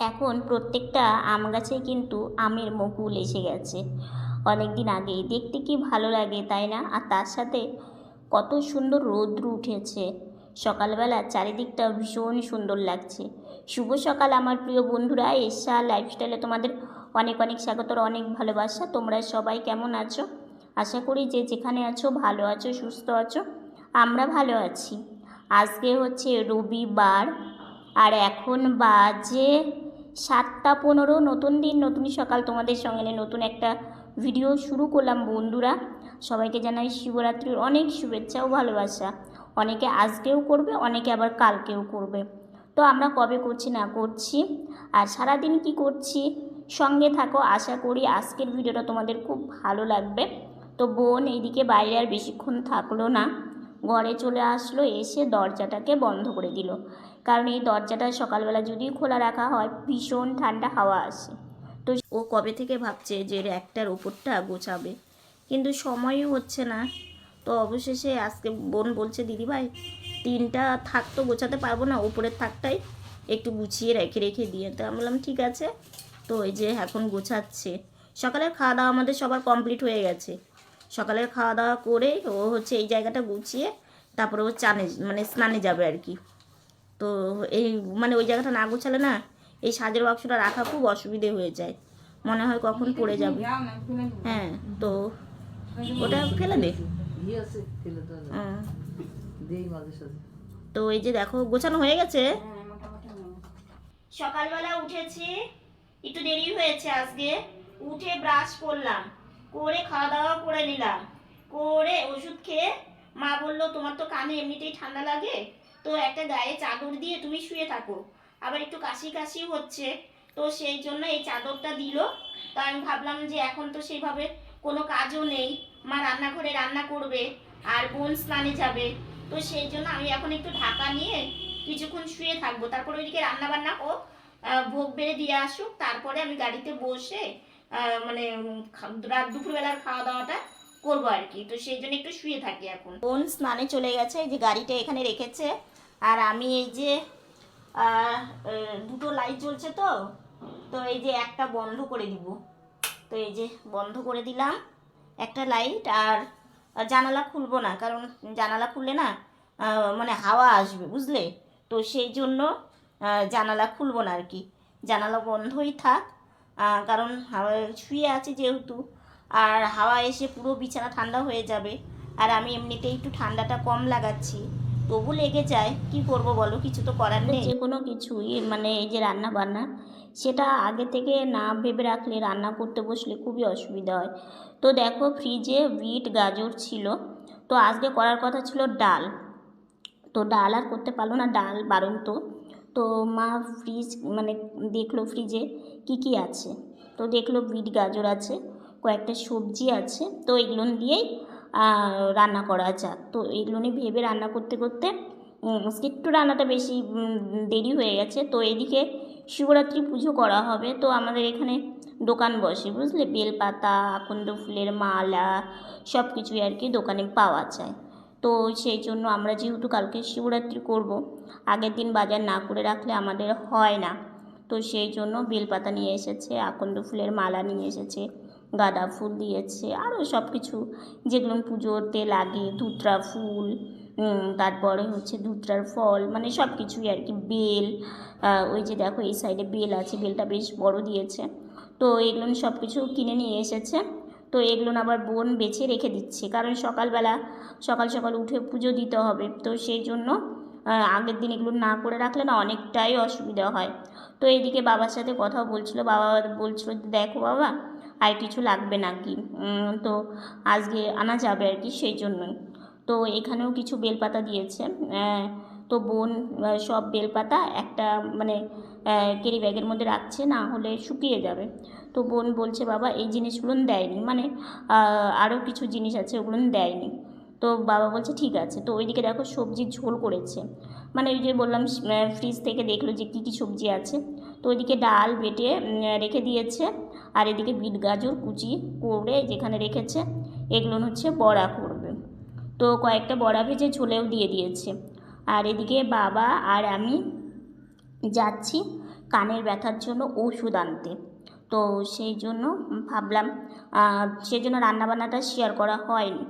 এখন প্রত্যেকটা আম গাছে কিন্তু আমের মুকুল এসে গেছে অনেক দিন আগেই। দেখতে কি ভালো লাগে তাই না? আর তার সাথে কত সুন্দর রৌদ্র উঠেছে সকালবেলা, চারিদিকটা ভীষণ সুন্দর লাগছে। শুভ সকাল আমার প্রিয় বন্ধুরা, এশা লাইফস্টাইলে তোমাদের অনেক অনেক স্বাগত, অনেক ভালোবাসা। তোমরা সবাই কেমন আছো? আশা করি যে যেখানে আছো ভালো আছো, সুস্থ আছো। আমরা ভালো আছি। আজকে হচ্ছে রবিবার আর এখন বাজে 7টা 15। নতুন দিন, নতুন সকাল, তোমাদের সঙ্গে নিয়ে নতুন একটা ভিডিও শুরু করলাম বন্ধুরা। সবাইকে জানাই শিবরাত্রির অনেক শুভেচ্ছা ও ভালোবাসা। অনেকে আজকেও করবে, অনেকে আবার কালকেও করবে। তো আমরা কবে করছি না করছি আর সারাদিন কি করছি, সঙ্গে থাকো। আশা করি আজকের ভিডিওটা তোমাদের খুব ভালো লাগবে। তো বোন এইদিকে বাইরে আর বেশিক্ষণ থাকলো না, ঘরে চলে আসলো, এসে দরজাটাকে বন্ধ করে দিল। কারণ এই দরজাটা সকালবেলা যদি খোলা রাখা হয় ভীষণ ঠান্ডা হাওয়া আসে। তো ও কবে থেকে ভাবছে যে র্যাকটার ওপরটা গোছাবে, কিন্তু সময়ই হচ্ছে না। তো অবশেষে আজকে বোন বলছে দিদিভাই 3টা থাক তো গোছাতে পারবো না, ওপরের থাকটাই একটু গুছিয়ে রেখে রেখে দিয়ে। তো আমি বললাম ঠিক আছে। তো এই যে এখন গোছাচ্ছে। সকালের খাওয়া দাওয়া আমাদের সবার কমপ্লিট হয়ে গেছে। সকালের খাওয়া দাওয়া করে ও হচ্ছে এই জায়গাটা গুছিয়ে তারপরে ও স্নানে যাবে আর কি। তো এই ওই জায়গাটা না গোছালে না এই সাজের বাক্সটা রাখা খুব অসুবিধে হয়ে যায়, মনে হয় কখন পড়ে যাবে। হ্যাঁ, তো ওটা ফেলে দে। তো এই যে দেখো গোছানো হয়ে গেছে। সকালবেলা উঠেছি, একটু দেরি হয়েছে আজকে। উঠে ব্রাশ করলাম, করে খাওয়া দাওয়া করে নিলাম, করে ওষুধ খেয়ে মা বললো তোমার তো কানে এমনিতেই ঠান্ডা লাগে, তো একটা গায়ে চাদর দিয়ে তুমি শুয়ে থাকো। আবার একটু কাশি কাশি হচ্ছে, তো সেই জন্য এই চাদরটা দিল। তো আমি ভাবলাম যে এখন তো সেইভাবে কোনো কাজও নেই, মা রান্নাঘরে রান্না করবে আর বোন স্নানে যাবে। তো সেই জন্য আমি এখন একটু ঢাকা নিয়ে কিছুক্ষণ শুয়ে থাকবো। তারপর ওইদিকে রান্না বান্না হোক, ভোগ বেড়ে দিয়ে আসুক, তারপরে আমি গাড়িতে বসে রাত দুপুরবেলার খাওয়া দাওয়াটা করবো আর কি। তো সেই জন্য একটু শুয়ে থাকি এখন। বোন স্নানে চলে গেছে, এই যে গাড়িটা এখানে রেখেছে। আর আমি এই যে দুটো লাইট জ্বলছে, তো তো এই যে একটা বন্ধ করে দিব। তো এই যে বন্ধ করে দিলাম একটা লাইট। আর জানালা খুলবো না, কারণ জানালা খুললে না হাওয়া আসবে, বুঝলে? তো সেই জন্য জানালা খুলবো না আর কি, জানালা বন্ধই থাক। কারণ হাওয়া শুয়ে আছে যেহেতু, আর হাওয়া এসে পুরো বিছানা ঠান্ডা হয়ে যাবে। আর আমি এমনিতেই একটু ঠান্ডাটা কম লাগাচ্ছি, তবু লেগে যায়, কি করব বলো, কিছু তো করার নেই। যে কোনো কিছুই এই যে রান্না বান্না, সেটা আগে থেকে না ভেবে রাখলে রান্না করতে বসলে খুবই অসুবিধা হয়। তো দেখো ফ্রিজে বিট গাজর ছিল, তো আজকে করার কথা ছিল ডাল, তো ডাল আর করতে পারলো না, ডাল বারন্ত। তো মা ফ্রিজ দেখলো ফ্রিজে কি কি আছে, তো দেখলো বিট গাজর আছে, কয়েকটা সবজি আছে, তো এগুলো দিয়েই রান্না করা যাক। তো এগুলো নিয়ে ভেবে রান্না করতে করতে একটু রান্নাটা বেশি দেরি হয়ে গেছে। তো এদিকে শিবরাত্রি পুজো করা হবে, তো আমাদের এখানে দোকান বসে, বুঝলে, বেলপাতা, আকন্দ ফুলের মালা, সব কিছুই আর কি দোকানে পাওয়া যায়। তো সেই জন্য আমরা যেহেতু কালকে শিবরাত্রি করব, আগের দিন বাজার না করে রাখলে আমাদের হয় না। তো সেই জন্য বেলপাতা নিয়ে এসেছে, আকন্দ ফুলের মালা নিয়ে এসেছে, গাঁদা ফুল দিয়েছে, আরও সব কিছু যেগুলো পুজোতে লাগে, ধুতরা ফুল, তারপরে হচ্ছে ধুতরার ফল, সব কিছুই আর কি, বেল। ওই যে দেখো এই সাইডে বেল আছে, বেলটা বেশ বড় দিয়েছে। তো এগুলো সব কিছু কিনে নিয়ে এসেছে। তো এগুলো আবার বোন বেছে রেখে দিচ্ছে, কারণ সকালবেলা সকাল সকাল উঠে পুজো দিতে হবে। তো সেই জন্য আগের দিন এগুলো না করে রাখলে না অনেকটাই অসুবিধা হয়। তো এইদিকে বাবার সাথে কথা বলছিল, বাবা বলছিল দেখো বাবা আর কিছু লাগবে নাকি, তো আজকে আনা যাবে আর কি, সেই জন্যই। তো এখানেও কিছু বেলপাতা দিয়েছে। তো বোন সব বেলপাতা একটা ক্যারি ব্যাগের মধ্যে রাখছে, না হলে শুকিয়ে যাবে। তো বোন বলছে বাবা এই জিনিসগুলো দেয়নি, আরও কিছু জিনিস আছে ওগুলো দেয়নি। তো বাবা বলছে ঠিক আছে। তো ওইদিকে দেখো সবজির ঝোল করেছে, ওই যে বললাম ফ্রিজ থেকে দেখলো যে কী কী সবজি আছে। তো ওইদিকে ডাল বেটে রেখে দিয়েছে, আর এদিকে বিট গাজর কুচি করে যেখানে রেখেছে এগুলো হচ্ছে বড়া করবে। তো কয়েকটা বড়া ভেজে ঝোলেও দিয়ে দিয়েছে। আর এদিকে বাবা আর আমি যাচ্ছি কানের ব্যথার জন্য ওষুধ আনতে। তো সেই জন্য ভাবলাম সেই জন্য রান্নাবান্নাটা শেয়ার করা হয়নি।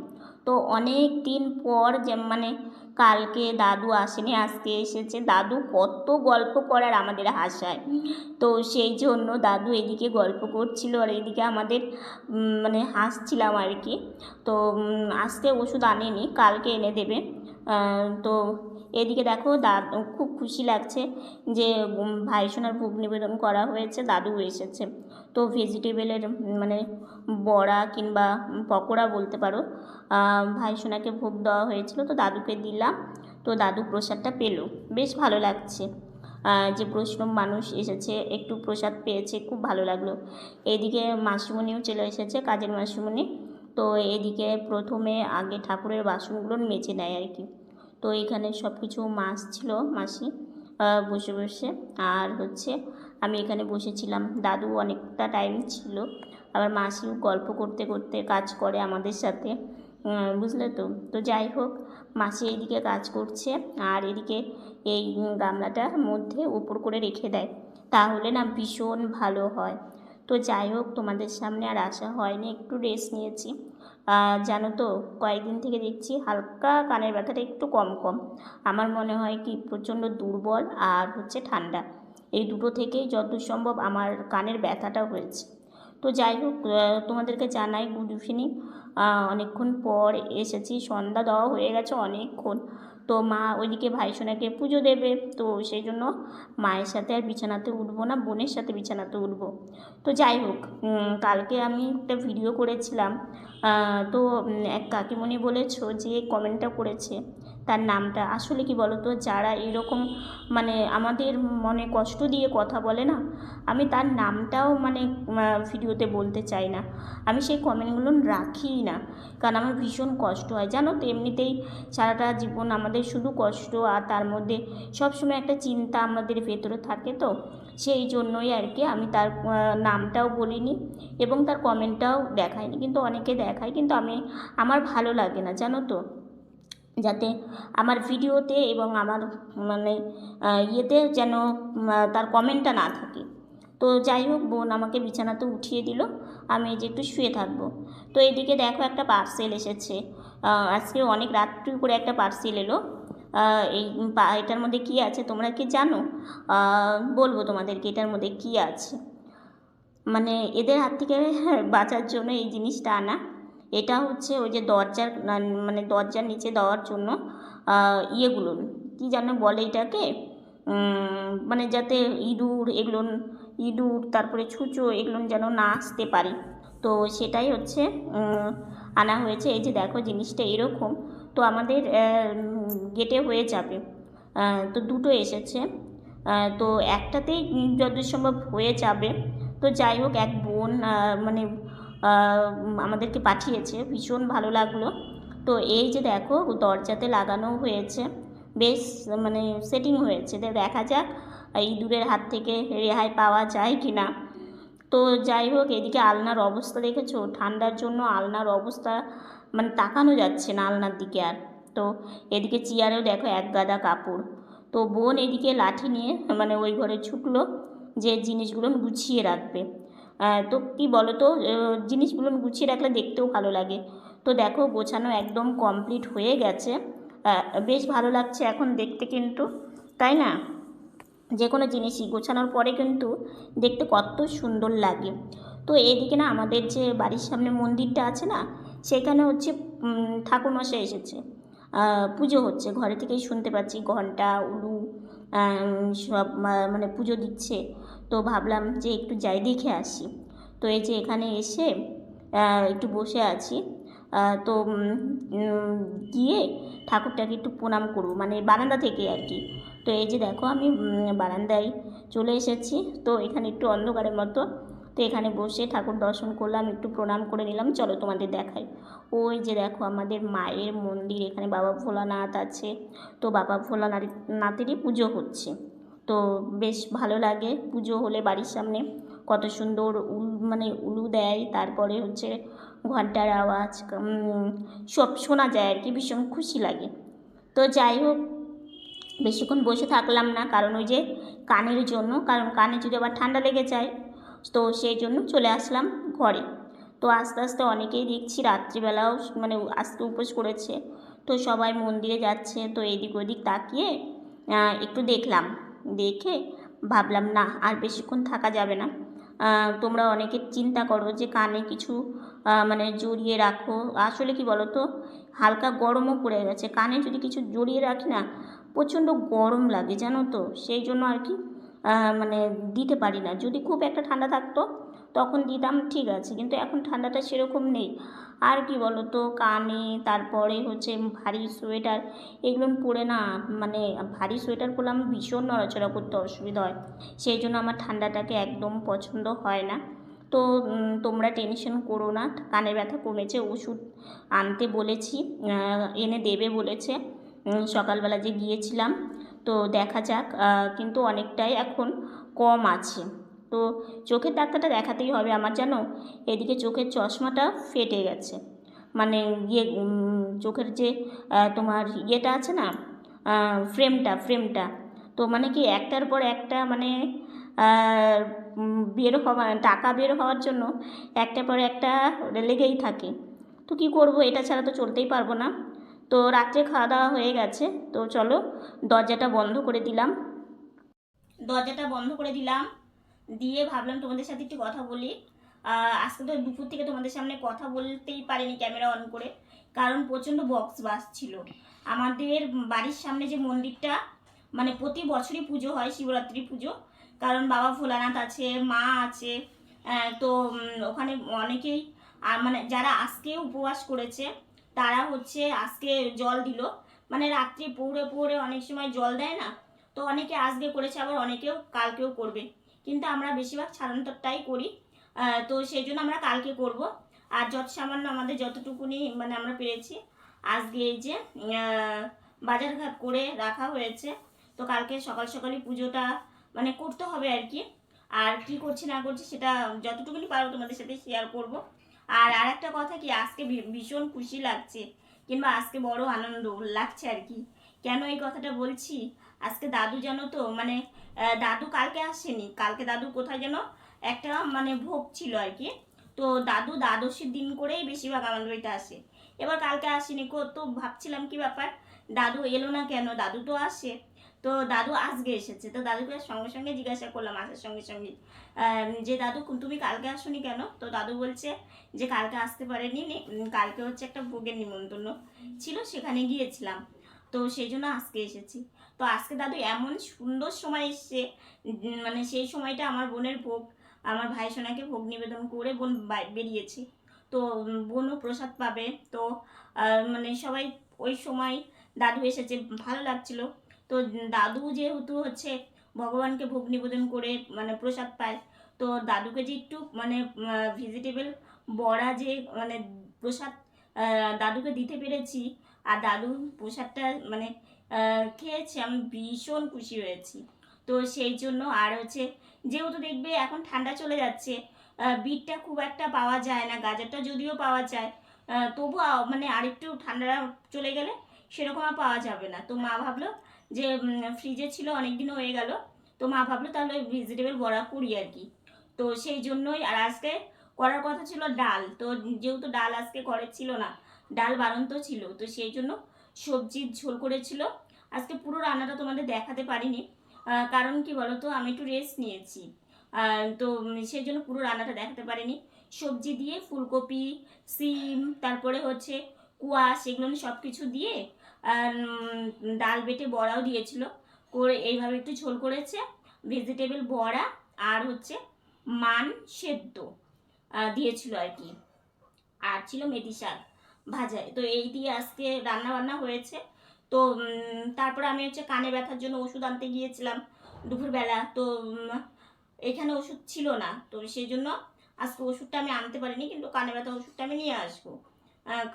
তো অনেক দিন পর যে মানে কালকে দাদু আসেনি, আজকে এসেছে। দাদু কত গল্প করার আমাদের হাসায়। তো সেই জন্য দাদু এদিকে গল্প করছিল আর এদিকে আমাদের মানে হাসছিলাম আর কি। তো আজকে ওষুধ আনেনি, কালকে এনে দেবে। তো এদিকে দেখো দাদু খুব খুশি লাগছে যে ভাইসোনার ভোগ নিবেদন করা হয়েছে, দাদু এসেছে। তো ভেজিটেবলের মানে বড়া কিংবা পকোড়া বলতে পারো, ভাইসোনাকে ভোগ দেওয়া হয়েছিল, তো দাদুকে দিলাম। তো দাদু প্রসাদটা পেলো, বেশ ভালো লাগছে যে বৈষ্ণব মানুষ এসেছে, একটু প্রসাদ পেয়েছে, খুব ভালো লাগলো। এদিকে মাসিমণিও চলে এসেছে, কাজের মাসিমণি। তো এদিকে প্রথমে আগে ঠাকুরের বাসনগুলো মেজে নেয় আর কি। তো এখানে সব কিছু মাছ ছিল, মাসি বসে বসে, আর হচ্ছে আমি এখানে বসেছিলাম। দাদু অনেকটা টাইম ছিল, আবার মাসিও গল্প করতে করতে কাজ করে আমাদের সাথে, বুঝলে তো। তো যাই হোক, মাসি এইদিকে কাজ করছে আর এদিকে এই গামলাটার মধ্যে উপর করে রেখে দেয়, তাহলে না ভীষণ ভালো হয়। তো যাই হোক, তোমাদের সামনে আর আসা হয়নি, একটু রেস্ট নিয়েছি। জানো তো, কয়েকদিন থেকে দেখছি হালকা কানের ব্যথাটা একটু কম কম। আমার মনে হয় কি প্রচণ্ড দুর্বল আর হচ্ছে ঠান্ডা, এই দুটো থেকেই যতদূর সম্ভব আমার কানের ব্যথাটা হয়েছে। তো যাই হোক, তোমাদেরকে জানাই গুড ইভিনিং। অনেকক্ষণ পর এসেছি, সন্ধ্যা দেওয়া হয়ে গেছে অনেকক্ষণ। তো মা ওইদিকে ভাইসোনাকে পুজো দেবে, তো সেই জন্য মায়ের সাথে আর বিছানাতে উঠবো না, বোনের সাথে বিছানাতে উঠবো। তো যাই হোক, কালকে আমি একটা ভিডিও করেছিলাম, তো এক কাকিমণি বলেছো যে কমেন্টটা করেছে তার নামটা আসলে কি বলো তো, যারা এরকম মানে আমাদের মনে কষ্ট দিয়ে কথা বলে না, আমি তার নামটাও মানে ভিডিওতে বলতে চাই না, আমি সেই কমেন্টগুলো রাখিই না, কারণ আমার ভীষণ কষ্ট হয় জানো তো। এমনিতেই সারাটা জীবন আমাদের শুধু কষ্ট, আর তার মধ্যে সবসময় একটা চিন্তা আমাদের ভেতরে থাকে, তো সেই জন্যই আর কি আমি তার নামটাও বলিনি এবং তার কমেন্টটাও দেখাইনি। কিন্তু অনেকে দেখায়, কিন্তু আমার ভালো লাগে না জানো তো, যাতে আমার ভিডিওতে এবং আমার মানে ইয়েতে যেন তার কমেন্টটা না থাকে। তো যাই হোক, বোন আমাকে বিছানাতে উঠিয়ে দিল, আমি এই যে একটু শুয়ে থাকবো। তো এদিকে দেখো একটা পার্সেল এসেছে, আজকে অনেক রাত্রি করে একটা পার্সেল এলো। এই এটার মধ্যে কী আছে তোমরা কি জানো? বলবো তোমাদেরকে এটার মধ্যে কী আছে। মানে এদের হাত থেকে বাঁচার জন্য এই জিনিসটা আনা। এটা হচ্ছে ওই যে দরজার মানে দরজার নিচে দেওয়ার জন্য ইয়েগুলো কী যেন বলে এটাকে, মানে যাতে ইঁদুর তারপরে ছুঁচো এগুলো যেন না আসতে পারে, তো সেটাই হচ্ছে আনা হয়েছে। এই যে দেখো জিনিসটা এরকম, তো আমাদের গেটে হয়ে যাবে। তো দুটো এসেছে, তো একটাতেই যতদূর সম্ভব হয়ে যাবে। তো যাই হোক, এক বোন মানে আমাদেরকে পাঠিয়েছে, ভীষণ ভালো লাগলো। তো এই যে দেখো দরজাতে লাগানো হয়েছে, বেশ মানে সেটিং হয়েছে, দেখা যাক ইঁদুরের হাত থেকে রেহাই পাওয়া যায় কি না। তো যাই হোক, এদিকে আলনার অবস্থা দেখেছো, ঠান্ডার জন্য আলনার অবস্থা মানে তাকানো যাচ্ছে না আলনার দিকে আর। তো এদিকে চেয়ারেও দেখো এক গাদা কাপড়। তো বোন এদিকে লাঠি নিয়ে মানে ওই ঘরে ছুটলো যে জিনিসগুলো গুছিয়ে রাখবে। তো কি বলো তো, জিনিসগুলো গুছিয়ে রাখলে দেখতেও ভালো লাগে। তো দেখো গোছানো একদম কমপ্লিট হয়ে গেছে, বেশ ভালো লাগছে এখন দেখতে কিন্তু, তাই না? যে কোনো জিনিসই গোছানোর পরে কিন্তু দেখতে কত সুন্দর লাগে। তো এদিকে না আমাদের যে বাড়ির সামনে মন্দিরটা আছে না, সেখানে হচ্ছে ঠাকুরমশাই এসেছে, পুজো হচ্ছে, ঘরে থেকেই শুনতে পাচ্ছি ঘন্টা উলু সব মানে পুজো দিচ্ছে। তো ভাবলাম যে একটু যাই দেখে আসি। তো এই যে এখানে এসে একটু বসে আছি, তো গিয়ে ঠাকুরটাকে একটু প্রণাম করবো, মানে বারান্দা থেকে আর কি। তো এই যে দেখো আমি বারান্দায় চলে এসেছি, তো এখানে একটু অন্ধকারের মতো, তো এখানে বসে ঠাকুর দর্শন করলাম, একটু প্রণাম করে নিলাম। চলো তোমাদের দেখাই। ওই যে দেখো আমাদের মায়ের মন্দির, এখানে বাবা ভোলানাথ আছে, তো বাবা ভোলানাথেরই পুজো হচ্ছে। তো বেশ ভালো লাগে পুজো হলে, বাড়ির সামনে কত সুন্দর মানে উলু দেয়, তারপরে হচ্ছে ঘন্টার আওয়াজ সব শোনা যায় আর কি, ভীষণ খুশি লাগে। তো যাই হোক, বেশিক্ষণ বসে থাকলাম না, কারণ ওই যে কানের জন্য, কারণ কানে যদি আবার ঠান্ডা লেগে যায়, তো সেই জন্য চলে আসলাম ঘরে। তো আস্তে আস্তে অনেকেই দেখছি রাত্রিবেলাও মানে আজকে উপোস করেছে, তো সবাই মন্দিরে যাচ্ছে, তো এদিক ওদিক তাকিয়ে একটু দেখলাম, দেখে ভাবলাম না আর বেশিক্ষণ থাকা যাবে না। তোমরা অনেকে চিন্তা করো যে কানে কিছু মানে জড়িয়ে রাখো, আসলে কি বলো তো, হালকা গরমও পড়ে গেছে, কানে যদি কিছু জড়িয়ে রাখি না প্রচণ্ড গরম লাগে জানো তো, সেই জন্য আর কি মানে দিতে পারি না। যদি খুব একটা ঠান্ডা থাকতো তখন দিতাম, ঠিক আছে, কিন্তু এখন ঠান্ডাটা সেরকম নেই। আর কি বলো তো, কানে তারপরে হচ্ছে ভারী সোয়েটার, এগুলো পরে না, মানে ভারী সোয়েটার পরলে আমার ভীষণ নড়াচড়া করতে অসুবিধা হয়, সেই জন্য আমার ঠান্ডাটাকে একদম পছন্দ হয় না। তো তোমরা টেনশন করো না, কানের ব্যথা কমেছে, ওষুধ আনতে বলেছি, এনে দেবে বলেছে। সকালবেলা যে গিয়েছিলাম, তো দেখা যাক, কিন্তু অনেকটাই এখন কম আছে। তো চোখের ডাক্তারটা দেখাতেই হবে আমার, জানো এদিকে চোখের চশমাটা ফেটে গেছে, মানে ইয়ে চোখের যে তোমার ইয়েটা আছে না, ফ্রেমটা, তো মানে কি একটার পর একটা মানে বের হওয়া, টাকা বের হওয়ার জন্য একটার পর একটা লেগেই থাকে। তো কী করব, এটা ছাড়া তো চলতেই পারবো না। তো রাত্রে খাওয়া দাওয়া হয়ে গেছে, তো চলো দরজাটা বন্ধ করে দিলাম, দিয়ে ভাবলাম তোমাদের সাথে একটু কথা বলি। আজকে তো দুপুর থেকে তোমাদের সামনে কথা বলতেই পারিনি ক্যামেরা অন করে, কারণ প্রচণ্ড বক্স বাজছিল। আমাদের বাড়ির সামনে যে মন্দিরটা, মানে প্রতি বছরই পুজো হয়, শিবরাত্রি পুজো, কারণ বাবা ভোলানাথ আছে, মা আছে, তো ওখানে অনেকেই মানে যারা আজকে উপবাস করেছে তারা হচ্ছে আজকে জল দিল, মানে রাত্রি পৌড়ে পৌড়ে অনেক সময় জল দেয় না, তো অনেকে আজকে করেছে, আবার অনেকেও কালকেও করবে, কিন্তু আমরা বেশিরভাগ ছাড়ান্তরটাই করি। তো সেই জন্য আমরা কালকে করব। আর যত সামান্য আমাদের যতটুকুনি মানে আমরা পেরেছি, আজকে এই যে বাজারঘাট করে রাখা হয়েছে, তো কালকে সকাল সকালই পুজোটা মানে করতে হবে আর কি। আর কি করছি না করছি সেটা যতটুকুনি পারবো তোমাদের সাথে শেয়ার করব। আর একটা কথা কি, আজকে ভীষণ খুশি লাগছে, কিংবা আজকে বড় আনন্দ লাগছে আর কি। কেন এই কথাটা বলছি, আজকে দাদু জানো তো, মানে দাদু কালকে আসেনি, কালকে দাদু কোথায় যেন একটা মানে ভোগ ছিল আর কি, তো দাদু দ্বাদশীর দিন করেই বেশিরভাগ আমাদের বাড়িতে আসে, এবার কালকে আসেনি কো, তো ভাবছিলাম কি ব্যাপার, দাদু এলো না কেন, দাদু তো আসে। তো দাদু আজকে এসেছে, তো দাদুকে সঙ্গে সঙ্গে জিজ্ঞাসা করলাম আসার সঙ্গে সঙ্গে যে দাদু তুমি কালকে আসোনি কেন, তো দাদু বলছে যে কালকে আসতে পারেনি, কালকে হচ্ছে একটা ভোগের নিমন্ত্রণ ছিল, সেখানে গিয়েছিলাম, তো সেই জন্য আজকে এসেছি। তো আজকে দাদু এমন সুন্দর সময় এসছে, মানে সেই সময়টা আমার বোনের ভোগ, আমার ভাই সোনাকে ভোগ নিবেদন করে বোন বেরিয়েছে, তো বোনও প্রসাদ পাবে, তো মানে সবাই ওই সময় দাদু এসেছে, ভালো লাগছিল। তো দাদু যেহেতু হচ্ছে ভগবানকে ভোগ নিবেদন করে মানে প্রসাদ পায়, তো দাদুকে যে একটু মানে ভেজিটেবল বড়া যে মানে প্রসাদ দাদুকে দিতে পেরেছি, আর দাদু প্রসাদটা মানে খেয়েছি, আমি ভীষণ খুশি হয়েছি। তো সেই জন্য আর হচ্ছে যেহেতু দেখবে এখন ঠান্ডা চলে যাচ্ছে, বিটটা খুব একটা পাওয়া যায় না, গাজরটা যদিও পাওয়া যায়, তবু মানে আরেকটু ঠান্ডা চলে গেলে সেরকম আর পাওয়া যাবে না, তো মা ভাবলো যে ফ্রিজে ছিল অনেক দিন হয়ে গেল, তো মা ভাবলো তাহলে ভেজিটেবল বড়া করি আর কি। তো সেই জন্যই, আর আজকে করার কথা ছিল ডাল, তো যেহেতু ডাল আজকে ঘরে ছিল না, ডাল বাড়ন্ত ছিল, তো সেই জন্য সবজির ঝোল করেছিল। আজকে পুরো রান্নাটা তোমাদের দেখাতে পারিনি, কারণ কি বলতো আমি একটু রেস্ট নিয়েছি, তো সেই জন্য পুরো রান্নাটা দেখাতে পারিনি। সবজি দিয়ে ফুলকপি, সিম, তারপরে হচ্ছে কুয়াশ, এগুলো সব কিছু দিয়ে ডাল বেটে বড়াও দিয়েছিল, করে এইভাবে একটু ঝোল করেছে, ভেজিটেবল বড়া আর হচ্ছে মান সেদ্ধ দিয়েছিল আর কি, আর ছিল মেথি শাক ভাজা, তো এই দিয়ে আজকে রান্না বান্না হয়েছে। তো তারপরে আমি হচ্ছে কানে ব্যথার জন্য ওষুধ আনতে গিয়েছিলাম দুপুরবেলা, তো এখানে ওষুধ ছিল না, তো সেই জন্য আজকে ওষুধটা আমি আনতে পারিনি, কিন্তু কানে ব্যথা ওষুধটা আমি নিয়ে আসবো।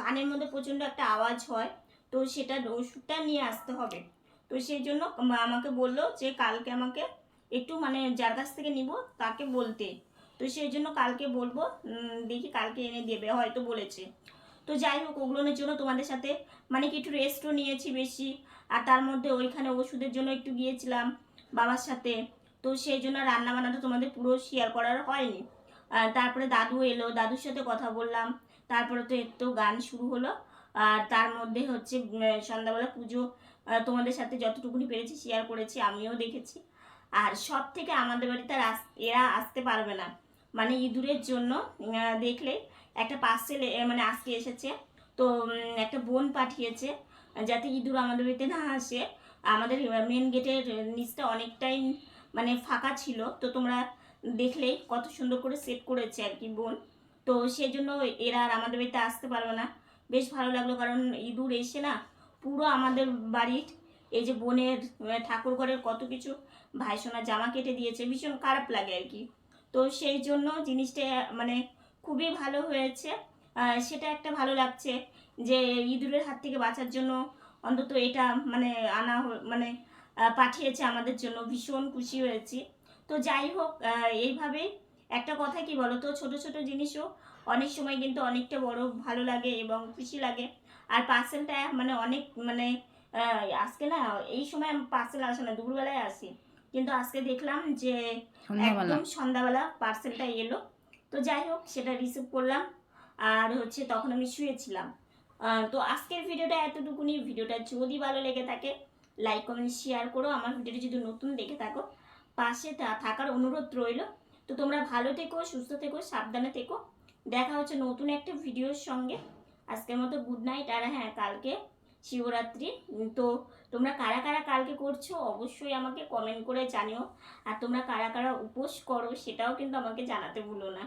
কানের মধ্যে প্রচণ্ড একটা আওয়াজ হয়, তো সেটা ওষুধটা নিয়ে আসতে হবে, তো সেই জন্য আমাকে বললো যে কালকে আমাকে একটু মানে যার কাছ থেকে নিব তাকে বলতে, তো সেই জন্য কালকে বলবো, দেখি কালকে এনে দেবে হয়তো বলেছে। তো যাই হোক, ওগুলোর জন্য তোমাদের সাথে মানে কি একটু রেস্টও নিয়েছি বেশি, আর তার মধ্যে ওইখানে ওষুধের জন্য একটু গিয়েছিলাম বাবার সাথে, তো সেই জন্য রান্না বান্নাটা তোমাদের পুরো শেয়ার করার হয়নি। তারপরে দাদু এলো, দাদুর সাথে কথা বললাম, তারপরে তো এর তো গান শুরু হলো, আর তার মধ্যে হচ্ছে সন্ধ্যাবেলা পুজো তোমাদের সাথে যতটুকুনি পেরেছি শেয়ার করেছি, আমিও দেখেছি। আর সব থেকে আমাদের বাড়িতে আর এরা আসতে পারবে না, মানে ইঁদুরের জন্য দেখলে একটা পার্সেল মানে আজকে এসেছে, তো একটা বোন পাঠিয়েছে যাতে ইঁদুর আমাদের বাড়িতে না আসে। আমাদের মেন গেটের নিচটা অনেকটাই মানে ফাঁকা ছিল, তো তোমরা দেখলেই কত সুন্দর করে সেট করেছে আর কি বোন। তো সেই জন্য এরা আর আমাদের বাড়িতে আসতে পারবে না। বেশ ভালো লাগলো, কারণ ইঁদুর এসে না পুরো আমাদের বাড়ির এই যে বোনের ঠাকুর ঘরের কত কিছু ভাইসোনা জামা কেটে দিয়েছে, ভীষণ খারাপ লাগে আর কি। তো সেই জন্য জিনিসটা মানে খুবই ভালো হয়েছে, সেটা একটা ভালো লাগছে যে ইঁদুরের হাত থেকে বাঁচার জন্য অন্তত এটা মানে মানে পাঠিয়েছে আমাদের জন্য, ভীষণ খুশি হয়েছি। তো যাই হোক, এইভাবেই একটা কথা কি বলো তো, ছোট ছোট জিনিসও অনেক সময় কিন্তু অনেকটা বড় ভালো লাগে এবং খুশি লাগে। আর পার্সেলটা মানে অনেক মানে আজকে না এই সময় পার্সেল আসে না, দুপুরবেলায় আসি, কিন্তু আজকে দেখলাম যে একদম সন্ধ্যাবেলা পার্সেলটা এলো। তো যাই হোক, সেটা রিসিভ করলাম, আর হচ্ছে তখন আমি শুয়েছিলাম। তো আজকের ভিডিওটা এতটুকুনি। ভিডিওটা যদি ভালো লেগে থাকে লাইক কমেন্ট শেয়ার করো, আমার ভিডিওটি যদি নতুন দেখে থাকো পাশে থাকার অনুরোধ রইল। তো তোমরা ভালো থেকো, সুস্থ থেকো, সাবধানে থেকো। দেখা হচ্ছে নতুন একটা ভিডিওর সঙ্গে। আজকের মতো গুড নাইট। আর হ্যাঁ, কালকে শিবরাত্রি, তো তোমরা কারা কারা কালকে করছো অবশ্যই আমাকে কমেন্ট করে জানিও, আর তোমরা কারা কারা উপোস করো সেটাও কিন্তু আমাকে জানাতে ভুলো না।